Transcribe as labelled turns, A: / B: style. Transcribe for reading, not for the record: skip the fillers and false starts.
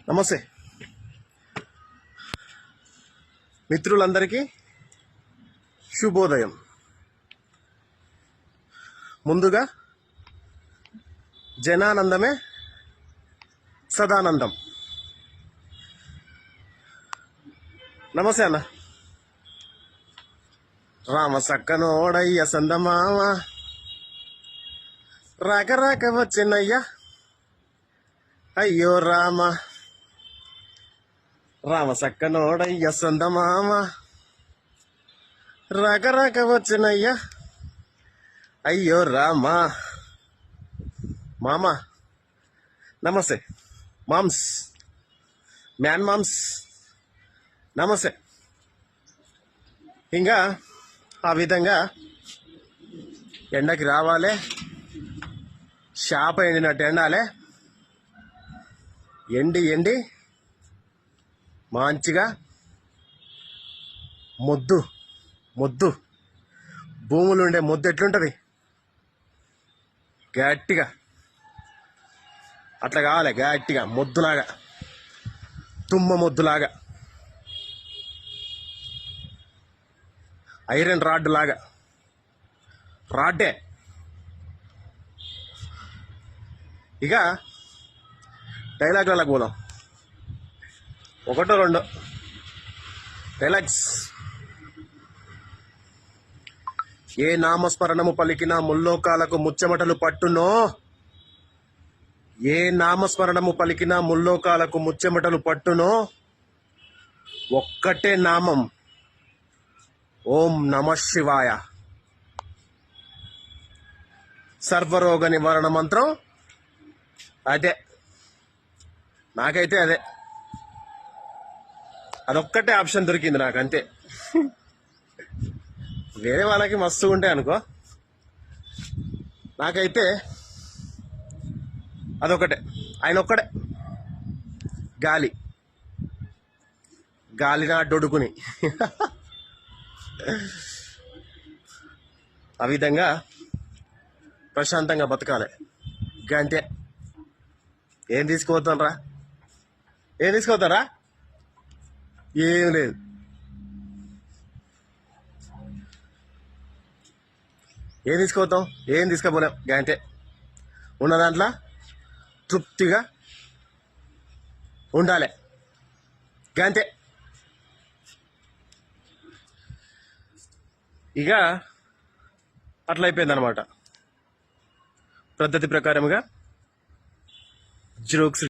A: నమస్తే మిత్రులందరికీ శుభోదయం. ముందుగా జనానందమే సదానందం. నమస్తే అన్న. రామ సక్కనోడయ్య సందమామ రాక రాక వచ్చినయ్యా అయ్యో రామ. రామ సక్కనోడయ్య సందమామ రాక రాక వచ్చినయ్యా అయ్యో రామ. మామ నమస్తే. మామ్స్ మ్యాన్ మామ్స్ నమస్తే. ఇంకా ఆ విధంగా ఎండకి రావాలి, షాప ఎండినట్టు ఎండాలి. ఎండి మంచిగా మొద్దు భూములు ఉండే మొద్దు ఎట్లుంటుంది గట్టిగా అట్లా కావాలి. గట్టిగా మొద్దులాగా, తుమ్మ మొద్దులాగా, ఐరన్ రాడ్ లాగా. రాడ్డే ఇక డైలాగ్లకు పోదాం. ఒకటో రెండో డైలాగ్స్. ఏ నామస్మరణము పలికినా ముల్లోకాలకు ముచ్చెమటలు పట్టునో. ఏ నామస్మరణము పలికినా ముల్లోకాలకు ముచ్చెమటలు పట్టునో. ఒక్కటే నామం, ఓం నమ శివాయ. సర్వరోగ నివారణ మంత్రం అదే. నాకైతే అదే, అదొక్కటే ఆప్షన్ దొరికింది నాకు, అంతే. వేరే వాళ్ళకి మస్తు ఉంటాయి అనుకో, నాకైతే అదొక్కటే. ఆయన ఒక్కడే గాలినా డొడుకుని ఆ విధంగా ప్రశాంతంగా బతకాలి. గంటే. ఏం తీసుకుపోతానరా? ఏం లేదు. ఏం తీసుకుపోతాం? ఏం తీసుకుపోలేం. గంటే. ఉన్న దాంట్లో తృప్తిగా ఉండాలి. గంతే. ఇక అట్లయిపోయిందనమాట. పద్ధతి ప్రకారముగా జోక్స్